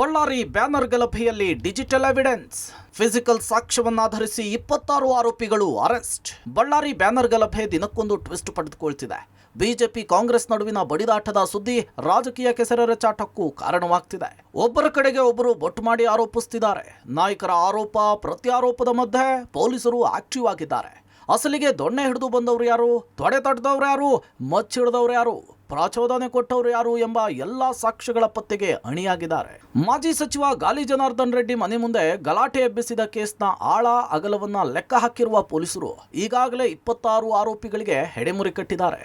Ballari banner ಗಲಭೆಯಲ್ಲಿ digital evidence, physical ಸಾಕ್ಷ್ಯವನ್ನಾಧರಿಸಿ 26 ಆರೋಪಿಗಳು ಅರೆಸ್ಟ್. ಬಳ್ಳಾರಿ ಬ್ಯಾನರ್ ಗಲಭೆ ದಿನಕ್ಕೊಂದು ಟ್ವಿಸ್ಟ್ ಪಡೆದುಕೊಳ್ತಿದೆ. ಬಿಜೆಪಿ ಕಾಂಗ್ರೆಸ್ ನಡುವಿನ ಬಡಿದಾಟದ ಸುದ್ದಿ ರಾಜಕೀಯ ಕೆಸರೆರಚಾಟಕ್ಕೂ ಕಾರಣವಾಗ್ತಿದೆ. ಒಬ್ಬರ ಕಡೆಗೆ ಒಬ್ಬರು ಬೊಟ್ಟು ಮಾಡಿ ಆರೋಪಿಸುತ್ತಿದ್ದಾರೆ. ನಾಯಕರ ಆರೋಪ ಪ್ರತ್ಯಾರೋಪದ ಮಧ್ಯೆ ಪೊಲೀಸರು ಆಕ್ಟಿವ್ ಆಗಿದ್ದಾರೆ. ಅಸಲಿಗೆ ದೊಣ್ಣೆ ಹಿಡಿದು ಬಂದವರು ಯಾರು, ತೊಡೆ ತಡೆದವರು ಯಾರು, ಮಚ್ಚಿಡಿದವರು ಯಾರು, ಪ್ರಚೋದನೆ ಕೊಟ್ಟವರು ಯಾರು ಎಂಬ ಎಲ್ಲಾ ಸಾಕ್ಷ್ಯಗಳ ಪತ್ತೆಗೆ ಅಣಿಯಾಗಿದ್ದಾರೆ. ಮಾಜಿ ಸಚಿವ ಗಾಲಿ ಜನಾರ್ದನ್ ರೆಡ್ಡಿ ಮನೆ ಮುಂದೆ ಗಲಾಟೆ ಎಬ್ಬಿಸಿದ ಕೇಸ್ನ ಆಳ ಅಗಲವನ್ನ ಲೆಕ್ಕ ಹಾಕಿರುವ ಪೊಲೀಸರು ಈಗಾಗಲೇ 26 ಆರೋಪಿಗಳಿಗೆ ಹೆಡೆಮುರಿ ಕಟ್ಟಿದ್ದಾರೆ.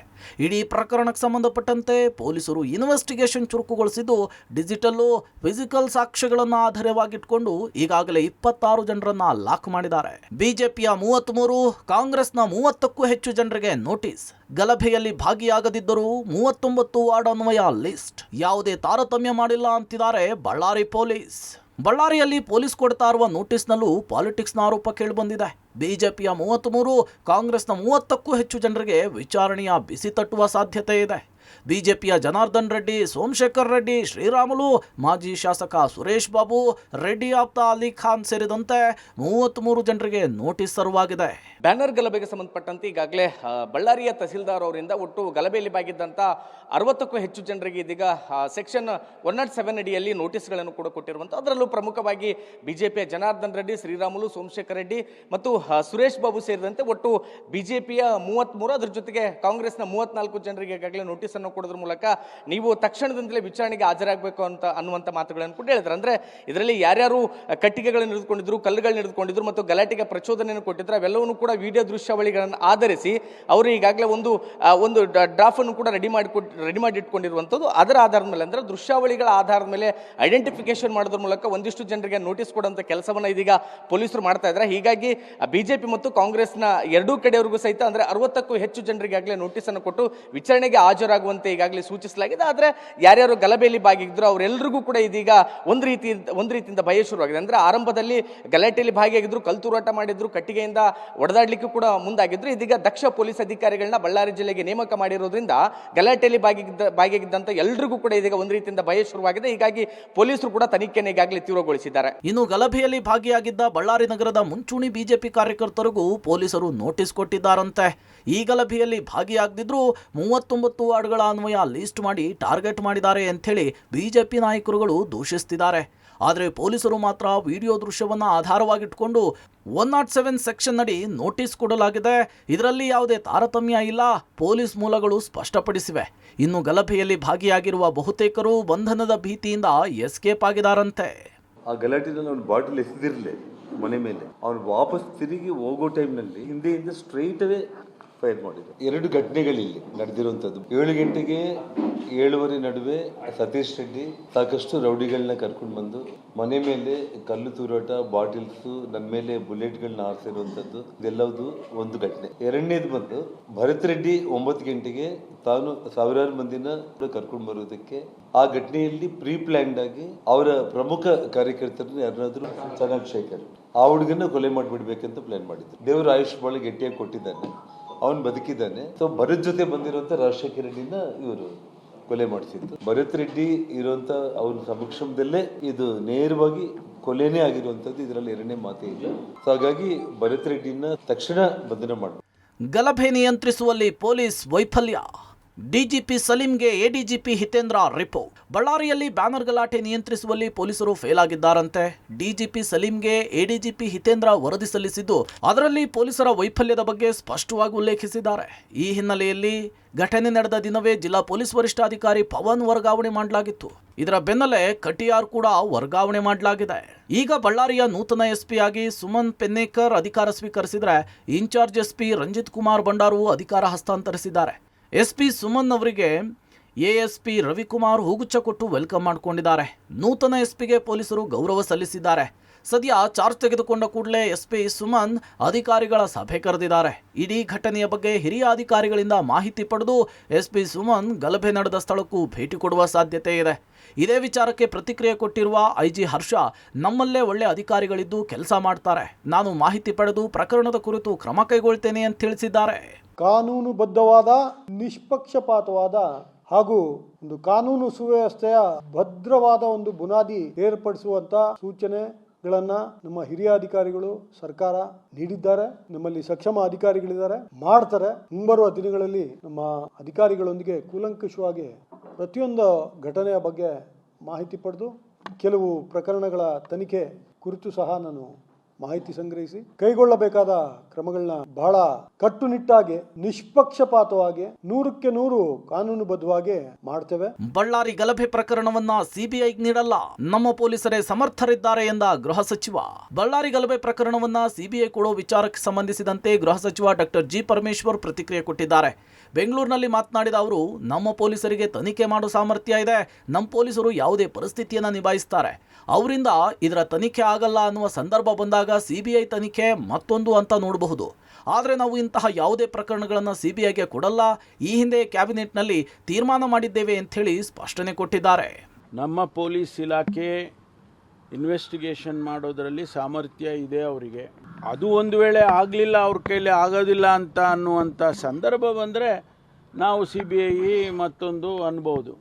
ಇಡೀ ಪ್ರಕರಣಕ್ಕೆ ಸಂಬಂಧಪಟ್ಟಂತೆ ಪೊಲೀಸರು ಇನ್ವೆಸ್ಟಿಗೇಷನ್ ಚುರುಕುಗೊಳಿಸಿದ್ದು ಡಿಜಿಟಲ್ಲು ಫಿಸಿಕಲ್ ಸಾಕ್ಷ್ಯಗಳನ್ನು ಆಧಾರವಾಗಿಟ್ಕೊಂಡು ಈಗಾಗಲೇ 26 ಜನರನ್ನ ಲಾಕ್ ಮಾಡಿದ್ದಾರೆ. ಬಿಜೆಪಿಯ 33, ಕಾಂಗ್ರೆಸ್ನ 30ಕ್ಕೂ ಹೆಚ್ಚು ಜನರಿಗೆ ನೋಟಿಸ್. ಗಲಭೆಯಲ್ಲಿ ಭಾಗಿಯಾಗದಿದ್ದರೂ 39 ವಾರ್ಡ್ ಅನ್ವಯ ಲಿಸ್ಟ್. ಯಾವುದೇ ತಾರತಮ್ಯ ಮಾಡಿಲ್ಲ ಅಂತಿದ್ದಾರೆ ಬಳ್ಳಾರಿ ಪೊಲೀಸ್. ಬಳ್ಳಾರಿಯಲ್ಲಿ ಪೊಲೀಸ್ ಕೊಡ್ತಾ ಇರುವ ನೋಟಿಸ್ನಲ್ಲೂ ಪಾಲಿಟಿಕ್ಸ್ನ ಆರೋಪ ಕೇಳಿಬಂದಿದೆ. ಬಿಜೆಪಿಯ 33, ಕಾಂಗ್ರೆಸ್ನ 30ಕ್ಕೂ ಹೆಚ್ಚು ಜನರಿಗೆ ವಿಚಾರಣೆಯ ಬಿಸಿ ತಟ್ಟುವ ಸಾಧ್ಯತೆ ಇದೆ. ಬಿಜೆಪಿಯ ಜನಾರ್ದನ್ ರೆಡ್ಡಿ, ಸೋಮಶೇಖರ್ ರೆಡ್ಡಿ, ಶ್ರೀರಾಮುಲು, ಮಾಜಿ ಶಾಸಕ ಸುರೇಶ್ ಬಾಬು, ರೆಡ್ಡಿ ಆಪ್ತ ಅಲಿ ಖಾನ್ ಸೇರಿದಂತೆ 33 ಜನರಿಗೆ ನೋಟಿಸ್ ಸರ್ವಾಗಿದೆ. ಬ್ಯಾನರ್ ಗಲಭೆಗೆ ಸಂಬಂಧಪಟ್ಟಂತೆ ಈಗಾಗಲೇ ಬಳ್ಳಾರಿಯ ತಹಸೀಲ್ದಾರ್ ಅವರಿಂದ ಒಟ್ಟು ಗಲಭೆಯಲ್ಲಿ ಭಾಗಿದ್ದಂಥ 60ಕ್ಕೂ ಹೆಚ್ಚು ಜನರಿಗೆ ಇದೀಗ ಸೆಕ್ಷನ್ 107 ಅಡಿಯಲ್ಲಿ ನೋಟಿಸ್ಗಳನ್ನು ಕೂಡ ಕೊಟ್ಟಿರುವಂಥ, ಅದರಲ್ಲೂ ಪ್ರಮುಖವಾಗಿ ಬಿಜೆಪಿಯ ಜನಾರ್ದನ್ ರೆಡ್ಡಿ, ಶ್ರೀರಾಮುಲು, ಸೋಮಶೇಖರ್ ರೆಡ್ಡಿ ಮತ್ತು ಸುರೇಶ್ ಬಾಬು ಸೇರಿದಂತೆ ಒಟ್ಟು ಬಿಜೆಪಿಯ 33, ಅದರ ಜೊತೆಗೆ ಕಾಂಗ್ರೆಸ್ನ 34 ಜನರಿಗೆ ಈಗಾಗಲೇ ನೋಟಿಸ್ ಅನ್ನು ಕೊಡೋದ್ರ ಮೂಲಕ ನೀವು ತಕ್ಷಣದಿಂದಲೇ ವಿಚಾರಣೆಗೆ ಹಾಜರಾಗಬೇಕು ಅನ್ನುವಂಥ ಮಾತುಗಳನ್ನು ಕೂಡ ಹೇಳಿದ್ರು. ಅಂದ್ರೆ ಇದರಲ್ಲಿ ಯಾರ್ಯಾರು ಕಟ್ಟಿಗೆಗಳನ್ನು ಹಿಡಿದುಕೊಂಡಿದ್ರು, ಕಲ್ಲುಗಳನ್ನ ಹಿಡಿದುಕೊಂಡಿದ್ರು ಮತ್ತು ಗಲಾಟೆಗೆ ಪ್ರಚೋದನೆಯನ್ನು ಕೊಟ್ಟಿದ್ರು, ಅವೆಲ್ಲವನ್ನೂ ಕೂಡ ವಿಡಿಯೋ ದೃಶ್ಯಾವಳಿಗಳನ್ನು ಆಧರಿಸಿ ಅವರು ಈಗಾಗಲೇ ಒಂದು ಡ್ರಾಫ್ಟ್ ಅನ್ನು ಕೂಡ ರೆಡಿ ಮಾಡಿ ಇಟ್ಕೊಂಡಿರುವಂಥದ್ದು. ಅದರ ಆಧಾರದ ಮೇಲೆ ಅಂದ್ರೆ ದೃಶ್ಯಾವಳಿಗಳ ಆಧಾರದ ಮೇಲೆ ಐಡೆಂಟಿಫಿಕೇಶನ್ ಮಾಡೋದ್ರ ಮೂಲಕ ಒಂದಿಷ್ಟು ಜನರಿಗೆ ನೋಟಿಸ್ ಕೊಡುವಂಥ ಕೆಲಸವನ್ನ ಇದೀಗ ಪೊಲೀಸರು ಮಾಡ್ತಾ ಇದ್ದಾರೆ. ಹೀಗಾಗಿ ಬಿಜೆಪಿ ಮತ್ತು ಕಾಂಗ್ರೆಸ್ನ ಎರಡೂ ಕಡೆಯವರಿಗೂ ಸಹಿತ ಅಂದ್ರೆ 60ಕ್ಕೂ ಹೆಚ್ಚು ಜನರಿಗೆ ಈಗಾಗಲೇ ನೋಟಿಸ್ ಅನ್ನು ಕೊಟ್ಟು ವಿಚಾರಣೆಗೆ ಹಾಜರಾಗುವಂತೆ ಈಗಾಗಲೇ ಸೂಚಿಸಲಾಗಿದೆ. ಆದರೆ ಯಾರ್ಯಾರು ಗಲಭೆಯಲ್ಲಿ ಭಾಗಿಯಾಗಿದ್ರು ಅವರೆಲ್ಲರಿಗೂ ಕೂಡ ಇದೀಗ ಒಂದು ರೀತಿಯಿಂದ ಭಯ ಶುರುವಾಗಿದೆ. ಅಂದ್ರೆ ಆರಂಭದಲ್ಲಿ ಗಲಾಟೆಯಲ್ಲಿ ಭಾಗಿಯಾಗಿದ್ರು, ಕಲ್ತೂರಾಟ ಮಾಡಿದ್ರು, ಕಟ್ಟಿಗೆಯಿಂದ ಒಡೆದಾಡ್ಲಿಕ್ಕೂ ಕೂಡ ಮುಂದಾಗಿದ್ರು. ಇದೀಗ ದಕ್ಷ ಪೊಲೀಸ್ ಅಧಿಕಾರಿಗಳನ್ನ ಬಳ್ಳಾರಿ ಜಿಲ್ಲೆಗೆ ನೇಮಕ ಮಾಡಿರೋದ್ರಿಂದ ಗಲಾಟೆಯಲ್ಲಿ ಭಾಗಿಯಾಗಿದ್ದಂತ ಎಲ್ರಿಗೂ ಕೂಡ ಇದೀಗ ಒಂದು ರೀತಿಯಿಂದ ಭಯ ಶುರುವಾಗಿದೆ. ಹೀಗಾಗಿ ಪೊಲೀಸರು ಕೂಡ ತನಿಖೆಯನ್ನು ಈಗಾಗಲೇ ತೀವ್ರಗೊಳಿಸಿದ್ದಾರೆ. ಇನ್ನು ಗಲಭೆಯಲ್ಲಿ ಭಾಗಿಯಾಗಿದ್ದ ಬಳ್ಳಾರಿ ನಗರದ ಮುಂಚೂಣಿ ಬಿಜೆಪಿ ಕಾರ್ಯಕರ್ತರಿಗೂ ಪೊಲೀಸರು ನೋಟಿಸ್ ಕೊಟ್ಟಿದ್ದಾರಂತೆ. ಈ ಗಲಭೆಯಲ್ಲಿ ಭಾಗಿಯಾಗದಿದ್ರು 39 ವಾರ್ಡ್ಗಳ ಅನ್ವಯ ಲಿಸ್ಟ್ ಮಾಡಿ ಟಾರ್ಗೆಟ್ ಮಾಡಿದ್ದಾರೆ ಅಂಥೇಳಿ ಬಿಜೆಪಿ ನಾಯಕರುಗಳು ದೂಷಿಸುತ್ತಿದ್ದಾರೆ. ಆದರೆ ಪೊಲೀಸರು ಮಾತ್ರ ವಿಡಿಯೋ ದೃಶ್ಯವನ್ನು ಆಧಾರವಾಗಿಟ್ಕೊಂಡು 107 ಸೆಕ್ಷನ್ ಅಡಿ ನೋಟಿಸ್ ಕೊಡಲಾಗಿದೆ, ಇದರಲ್ಲಿ ಯಾವುದೇ ತಾರತಮ್ಯ ಇಲ್ಲ, ಪೊಲೀಸ್ ಮೂಲಗಳು ಸ್ಪಷ್ಟಪಡಿಸಿವೆ. ಇನ್ನು ಗಲಭೆಯಲ್ಲಿ ಭಾಗಿಯಾಗಿರುವ ಬಹುತೇಕರು ಬಂಧನದ ಭೀತಿಯಿಂದ ಎಸ್ಕೇಪ್ ಆಗಿದ್ದಾರಂತೆ. ಆ ಗಲಾಟೆನಲ್ಲಿ ಅವ್ನು ಬಾಟಲ್ ಎಸೆದಿರಲಿ ಮನೆ ಮೇಲೆ, ಅವನು ವಾಪಸ್ ತಿರುಗಿ ಹೋಗೋ ಟೈಮ್ನಲ್ಲಿ ಹಿಂದೆಯಿಂದ ಸ್ಟ್ರೈಟ್ ಅವೇ ಫೈರ್ ಮಾಡಿದ್ರು. 2 ಘಟನೆಗಳಿಲ್ಲಿ ನಡೆದಿರುವಂಥದ್ದು. 7 ಗಂಟೆಗೆ 7:15 ನಡುವೆ ಸತೀಶ್ ರೆಡ್ಡಿ ಸಾಕಷ್ಟು ರೌಡಿಗಳನ್ನ ಕರ್ಕೊಂಡು ಬಂದು ಮನೆ ಮೇಲೆ ಕಲ್ಲು ತೂರಾಟ, ಬಾಟಿಲ್ಸ್, ನನ್ನ ಮೇಲೆ ಬುಲೆಟ್ಗಳನ್ನ ಹಾರಿಸಿರುವಂಥದ್ದು, ಇದೆಲ್ಲವುದು ಒಂದು ಘಟನೆ. ಎರಡನೇದು ಬಂದು ಭರತ್ ರೆಡ್ಡಿ 9 ಗಂಟೆಗೆ ತಾನು ಸಾವಿರಾರು ಮಂದಿನ ಕರ್ಕೊಂಡು ಬರೋದಕ್ಕೆ ಆ ಘಟನೆಯಲ್ಲಿ ಪ್ರೀ ಪ್ಲಾನ್ಡ್ ಆಗಿ ಅವರ ಪ್ರಮುಖ ಕಾರ್ಯಕರ್ತರನ್ನ ಯಾರನ್ನಾದ್ರೂ ಚಂದ್ರಶೇಖರ್ ಆ ಹುಡುಗನ ಕೊಲೆ ಮಾಡಿಬಿಡ್ಬೇಕಂತ ಪ್ಲಾನ್ ಮಾಡಿದ್ರು. ದೇವರು ಆಯುಷ್ ಬಹಳ ಗಟ್ಟಿಯಾಗಿ ಕೊಟ್ಟಿದ್ದಾನೆ, ಅವನು ಬದುಕಿದ್ದಾನೆ. ಸೊ ಭರತ್ ಜೊತೆ ಬಂದಿರುವಂತ ರಾಜಶೇಖರ ರೆಡ್ಡಿನ ಇವರು ಕೊಲೆ ಮಾಡಿಸಿದ್ದು. ಭರತ್ ರೆಡ್ಡಿ ಇರುವಂತ ಅವನ ಸಮಕ್ಷಮದಲ್ಲೇ ಇದು ನೇರವಾಗಿ ಕೊಲೆನೇ ಆಗಿರುವಂತದ್ದು, ಇದರಲ್ಲಿ ಎರಡನೇ ಮಾತೇ ಇಲ್ಲ. ಸೊ ಹಾಗಾಗಿ ಭರತ್ ರೆಡ್ಡಿನ ತಕ್ಷಣ ಬಂಧನ ಮಾಡಬೇಕು. ಗಲಭೆ ನಿಯಂತ್ರಿಸುವಲ್ಲಿ ಪೊಲೀಸ್ ವೈಫಲ್ಯ, ಡಿಜಿಪಿ ಸಲೀಂಗೆ ಎಡಿಜಿಪಿ ಹಿತೇಂದ್ರ ರಿಪೋರ್ಟ್. ಬಳ್ಳಾರಿಯಲ್ಲಿ ಬ್ಯಾನರ್ ಗಲಾಟೆ ನಿಯಂತ್ರಿಸುವಲ್ಲಿ ಪೊಲೀಸರು ಫೇಲ್ ಆಗಿದ್ದಾರಂತೆ. ಡಿಜಿಪಿ ಸಲೀಂಗೆ ಎಡಿಜಿಪಿ ಹಿತೇಂದ್ರ ವರದಿ ಸಲ್ಲಿಸಿದ್ದು ಅದರಲ್ಲಿ ಪೊಲೀಸರ ವೈಫಲ್ಯದ ಬಗ್ಗೆ ಸ್ಪಷ್ಟವಾಗಿ ಉಲ್ಲೇಖಿಸಿದ್ದಾರೆ. ಈ ಹಿನ್ನೆಲೆಯಲ್ಲಿ ಘಟನೆ ನಡೆದ ದಿನವೇ ಜಿಲ್ಲಾ ಪೊಲೀಸ್ ವರಿಷ್ಠಾಧಿಕಾರಿ ಪವನ್ ವರ್ಗಾವಣೆ ಮಾಡಲಾಗಿತ್ತು. ಇದರ ಬೆನ್ನಲ್ಲೇ ಕಟಿಯಾರ್ ಕೂಡ ವರ್ಗಾವಣೆ ಮಾಡಲಾಗಿದೆ. ಈಗ ಬಳ್ಳಾರಿಯ ನೂತನ ಎಸ್ಪಿ ಆಗಿ ಸುಮನ್ ಪೆನ್ನೇಕರ್ ಅಧಿಕಾರ ಸ್ವೀಕರಿಸಿದರೆ ಇನ್ಚಾರ್ಜ್ ಎಸ್ಪಿ ರಂಜಿತ್ ಕುಮಾರ್ ಭಂಡಾರು ಅಧಿಕಾರ ಹಸ್ತಾಂತರಿಸಿದ್ದಾರೆ. ಎಸ್ಪಿ ಸುಮನ್ ಅವರಿಗೆ ಎಎಸ್ಪಿ ರವಿಕುಮಾರ್ ಹೂಗುಚ್ಛ ಕೊಟ್ಟು ವೆಲ್ಕಮ್ ಮಾಡಿಕೊಂಡಿದ್ದಾರೆ. ನೂತನ ಎಸ್ಪಿಗೆ ಪೊಲೀಸರು ಗೌರವ ಸಲ್ಲಿಸಿದ್ದಾರೆ. ಸದ್ಯ ಚಾರ್ಜ್ ತೆಗೆದುಕೊಂಡ ಕೂಡಲೇ ಎಸ್ಪಿ ಸುಮನ್ ಅಧಿಕಾರಿಗಳ ಸಭೆ ಕರೆದಿದ್ದಾರೆ. ಇಡೀ ಘಟನೆಯ ಬಗ್ಗೆ ಹಿರಿಯ ಅಧಿಕಾರಿಗಳಿಂದ ಮಾಹಿತಿ ಪಡೆದು ಎಸ್ಪಿ ಸುಮನ್ ಗಲಭೆ ನಡೆದ ಸ್ಥಳಕ್ಕೂ ಭೇಟಿ ಕೊಡುವ ಸಾಧ್ಯತೆ ಇದೆ. ಇದೇ ವಿಚಾರಕ್ಕೆ ಪ್ರತಿಕ್ರಿಯೆ ಕೊಟ್ಟಿರುವ ಐಜಿ ಹರ್ಷ, ನಮ್ಮಲ್ಲೇ ಒಳ್ಳೆ ಅಧಿಕಾರಿಗಳಿದ್ದು ಕೆಲಸ ಮಾಡ್ತಾರೆ, ನಾನು ಮಾಹಿತಿ ಪಡೆದು ಪ್ರಕರಣದ ಕುರಿತು ಕ್ರಮ ಕೈಗೊಳ್ತೇನೆ ಅಂತ ತಿಳಿಸಿದ್ದಾರೆ. ಕಾನೂನುಬದ್ಧವಾದ ನಿಷ್ಪಕ್ಷಪಾತವಾದ ಹಾಗೂ ಒಂದು ಕಾನೂನು ಸುವ್ಯವಸ್ಥೆಯ ಭದ್ರವಾದ ಒಂದು ಬುನಾದಿ ಏರ್ಪಡಿಸುವಂತ ಸೂಚನೆಗಳನ್ನ ನಮ್ಮ ಹಿರಿಯ ಅಧಿಕಾರಿಗಳು ಸರ್ಕಾರ ನೀಡಿದ್ದಾರೆ. ನಮ್ಮಲ್ಲಿ ಸಕ್ಷಮ ಅಧಿಕಾರಿಗಳಿದ್ದಾರೆ, ಮಾಡ್ತಾರೆ. ಮುಂಬರುವ ದಿನಗಳಲ್ಲಿ ನಮ್ಮ ಅಧಿಕಾರಿಗಳೊಂದಿಗೆ ಕೂಲಂಕಷವಾಗಿ ಪ್ರತಿಯೊಂದು ಘಟನೆಯ ಬಗ್ಗೆ ಮಾಹಿತಿ ಪಡೆದು ಕೆಲವು ಪ್ರಕರಣಗಳ ತನಿಖೆ ಕುರಿತು ಸಹ ನಾನು ಮಾಹಿತಿ ಸಂಗ್ರಹಿಸಿ ಕೈಗೊಳ್ಳಬೇಕಾದ ಕ್ರಮಗಳನ್ನ ಬಹಳ ಕಟ್ಟುನಿಟ್ಟಾಗಿ, ನಿಷ್ಪಕ್ಷಪಾತವಾಗಿ, 100ಕ್ಕೆ 100 ಕಾನೂನುಬದ್ಧವಾಗಿ ಮಾಡ್ತೇವೆ. ಬಳ್ಳಾರಿ ಗಲಭೆ ಪ್ರಕರಣವನ್ನ ಸಿಬಿಐಗೆ ನೀಡಲ್ಲ, ನಮ್ಮ ಪೊಲೀಸರೇ ಸಮರ್ಥರಿದ್ದಾರೆ ಎಂದ ಗೃಹ ಸಚಿವ. ಬಳ್ಳಾರಿ ಗಲಭೆ ಪ್ರಕರಣವನ್ನ ಸಿಬಿಐ ಕೊಡೋ ವಿಚಾರಕ್ಕೆ ಸಂಬಂಧಿಸಿದಂತೆ ಗೃಹ ಸಚಿವ ಡಾಕ್ಟರ್ ಜಿ ಪರಮೇಶ್ವರ್ ಪ್ರತಿಕ್ರಿಯೆ ಕೊಟ್ಟಿದ್ದಾರೆ. ಬೆಂಗಳೂರಿನಲ್ಲಿ ಮಾತನಾಡಿದ ಅವರು, ನಮ್ಮ ಪೊಲೀಸರಿಗೆ ತನಿಖೆ ಮಾಡೋ ಸಾಮರ್ಥ್ಯ ಇದೆ, ನಮ್ಮ ಪೊಲೀಸರು ಯಾವುದೇ ಪರಿಸ್ಥಿತಿಯನ್ನು ನಿಭಾಯಿಸ್ತಾರೆ. ಅವರಿಂದ ಇದರ ತನಿಖೆ ಆಗಲ್ಲ ಅನ್ನುವ ಸಂದರ್ಭ ಬಂದಾಗ ಸಿಬಿಐ ತನಿಖೆ ಮತ್ತೊಂದು ಅಂತ ನೋಡಬಹುದು. ಆದರೆ ನಾವು ಇಂತಹ ಯಾವುದೇ ಪ್ರಕರಣಗಳನ್ನು ಸಿಬಿಐಗೆ ಕೊಡಲ್ಲ, ಈ ಹಿಂದೆ ಕ್ಯಾಬಿನೆಟ್ನಲ್ಲಿ ತೀರ್ಮಾನ ಮಾಡಿದ್ದೇವೆ ಅಂತ ಹೇಳಿ ಸ್ಪಷ್ಟನೆ ಕೊಟ್ಟಿದ್ದಾರೆ. ನಮ್ಮ ಪೊಲೀಸ್ ಇಲಾಖೆ ಇನ್ವೆಸ್ಟಿಗೇಷನ್ ಮಾಡೋದರಲ್ಲಿ ಸಾಮರ್ಥ್ಯ ಇದೆ ಅವರಿಗೆ. ಅದು ಒಂದು ವೇಳೆ ಆಗಲಿಲ್ಲ, ಅವ್ರ ಕೈಲಿ ಆಗೋದಿಲ್ಲ ಅಂತ ಅನ್ನುವಂಥ ಸಂದರ್ಭ ಬಂದರೆ ನಾವು CBI ಮತ್ತೊಂದು ಅನ್ಬೋದು.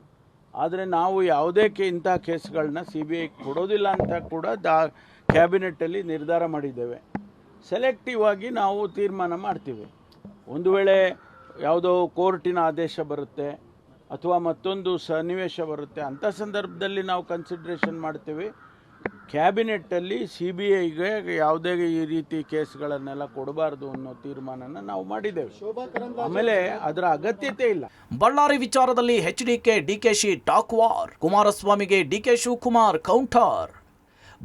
ಆದರೆ ನಾವು ಯಾವುದೇ ಇಂಥ ಕೇಸ್ಗಳನ್ನ CBI ಕೊಡೋದಿಲ್ಲ ಅಂತ ಕೂಡ ಕ್ಯಾಬಿನೆಟ್ಟಲ್ಲಿ ನಿರ್ಧಾರ ಮಾಡಿದ್ದೇವೆ. ಸೆಲೆಕ್ಟಿವ್ ಆಗಿ ನಾವು ತೀರ್ಮಾನ ಮಾಡ್ತೀವಿ. ಒಂದು ವೇಳೆ ಯಾವುದೋ ಕೋರ್ಟಿನ ಆದೇಶ ಬರುತ್ತೆ ಅಥವಾ ಮತ್ತೊಂದು ಸನ್ನಿವೇಶ ಬರುತ್ತೆ, ಅಂಥ ಸಂದರ್ಭದಲ್ಲಿ ನಾವು ಕನ್ಸಿಡ್ರೇಷನ್ ಮಾಡ್ತೀವಿ. ಕ್ಯಾಬಿನೆಟ್ಟಲ್ಲಿ CBIಗೆ ಯಾವುದೇ ಈ ರೀತಿ ಕೇಸ್ಗಳನ್ನೆಲ್ಲ ಕೊಡಬಾರ್ದು ಅನ್ನೋ ತೀರ್ಮಾನನ ನಾವು ಮಾಡಿದ್ದೇವೆ. ಆಮೇಲೆ ಅದರ ಅಗತ್ಯತೆ ಇಲ್ಲ. ಬಳ್ಳಾರಿ ವಿಚಾರದಲ್ಲಿ HDK DKಶಿ ಟಾಕ್ ವಾರ್, ಕುಮಾರಸ್ವಾಮಿಗೆ DK Shivakumar counter.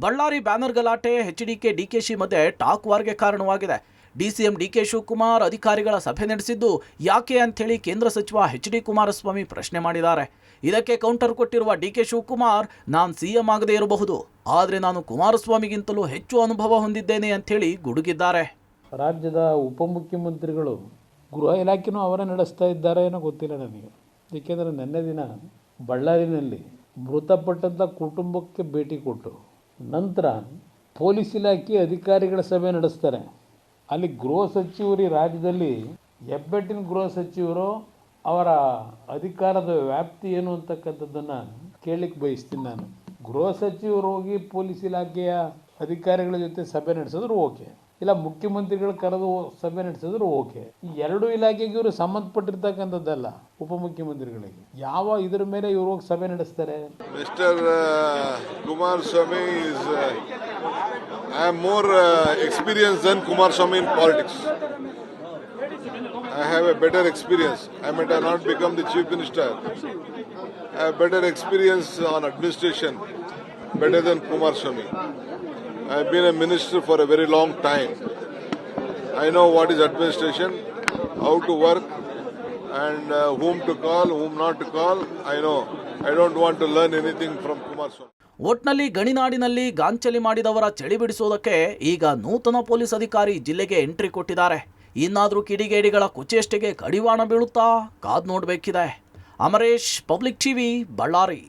Ballari banner ಗಲಾಟೆ HDK DKಶಿ ಮಧ್ಯೆ ಟಾಕ್ ವಾರ್ಗೆ ಕಾರಣವಾಗಿದೆ. DCM DK ಶಿವಕುಮಾರ್ ಅಧಿಕಾರಿಗಳ ಸಭೆ ನಡೆಸಿದ್ದು ಯಾಕೆ ಅಂಥೇಳಿ ಕೇಂದ್ರ ಸಚಿವ HD ಕುಮಾರಸ್ವಾಮಿ ಪ್ರಶ್ನೆ ಮಾಡಿದ್ದಾರೆ. ಇದಕ್ಕೆ ಕೌಂಟರ್ ಕೊಟ್ಟಿರುವ DK ಶಿವಕುಮಾರ್, ನಾನು CM ಆಗದೇ ಇರಬಹುದು, ಆದರೆ ನಾನು ಕುಮಾರಸ್ವಾಮಿಗಿಂತಲೂ ಹೆಚ್ಚು ಅನುಭವ ಹೊಂದಿದ್ದೇನೆ ಅಂಥೇಳಿ ಗುಡುಗಿದ್ದಾರೆ. ರಾಜ್ಯದ ಉಪಮುಖ್ಯಮಂತ್ರಿಗಳು ಗೃಹ ಇಲಾಖೆನೂ ಅವರೇ ನಡೆಸ್ತಾ ಇದ್ದಾರೆ ಏನೋ ಗೊತ್ತಿಲ್ಲ ನನಗೆ. ಏಕೆಂದರೆ ನಿನ್ನೆ ದಿನ ಬಳ್ಳಾರಿನಲ್ಲಿ ಮೃತಪಟ್ಟಂಥ ಕುಟುಂಬಕ್ಕೆ ಭೇಟಿ ಕೊಟ್ಟು ನಂತರ ಪೊಲೀಸ್ ಇಲಾಖೆ ಅಧಿಕಾರಿಗಳ ಸಭೆ ನಡೆಸ್ತಾರೆ. ಅಲ್ಲಿ ಗೃಹ ಸಚಿವರು, ರಾಜ್ಯದಲ್ಲಿ ಹೆಬ್ಬೆಟ್ಟಿನ ಗೃಹ ಸಚಿವರು ಅವರ ಅಧಿಕಾರದ ವ್ಯಾಪ್ತಿ ಏನು ಅಂತಕ್ಕಂಥದ್ದನ್ನು ಕೇಳಲಿಕ್ಕೆ ಬಯಸ್ತೀನಿ ನಾನು. ಗೃಹ ಸಚಿವರು ಹೋಗಿ ಪೊಲೀಸ್ ಇಲಾಖೆಯ ಅಧಿಕಾರಿಗಳ ಜೊತೆ ಸಭೆ ನಡೆಸಿದ್ರು ಓಕೆ, ಇಲ್ಲ ಮುಖ್ಯಮಂತ್ರಿಗಳು ಕರೆದು ಸಭೆ ನಡೆಸಿದ್ರು ಓಕೆ. ಈ ಎರಡು ಇಲಾಖೆಗೆ ಇವರು ಸಂಬಂಧಪಟ್ಟಿರ್ತಕ್ಕಂಥದ್ದಲ್ಲ, ಉಪಮುಖ್ಯಮಂತ್ರಿಗಳಿಗೆ. ಯಾವ ಇದರ ಮೇಲೆ ಇವರು ಹೋಗಿ ಸಭೆ ನಡೆಸ್ತಾರೆ? Mister Kumaraswamy is I am more experienced than Kumaraswamy in politics. I have a better experience. I might have not become the chief minister. I have better experience on administration, better than Kumaraswamy. I have been a minister for a very long time. I know what is administration, how to work, and whom to call, whom not to call. I know. I don't want to learn anything from Kumaraswamy. ಒಟ್ನಲ್ಲಿ ಗಣಿನಾಡಿನಲ್ಲಿ ಗಾಂಚಲಿ ಮಾಡಿದವರ ಚಳಿ ಬಿಡಿಸೋದಕ್ಕೆ ಈಗ ನೂತನ police ಅಧಿಕಾರಿ ಜಿಲ್ಲೆಗೆ entry ಕೊಟ್ಟಿದ್ದಾರೆ. ಇನ್ನಾದರೂ ಕಿಡಿಗೇಡಿಗಳ ಕುಚೇಷ್ಟೆಗೆ ಕಡಿವಾಣ ಬೀಳುತ್ತಾ ಕಾದ್ ನೋಡಬೇಕಿದೆ. Amaresh, public TV, Ballari.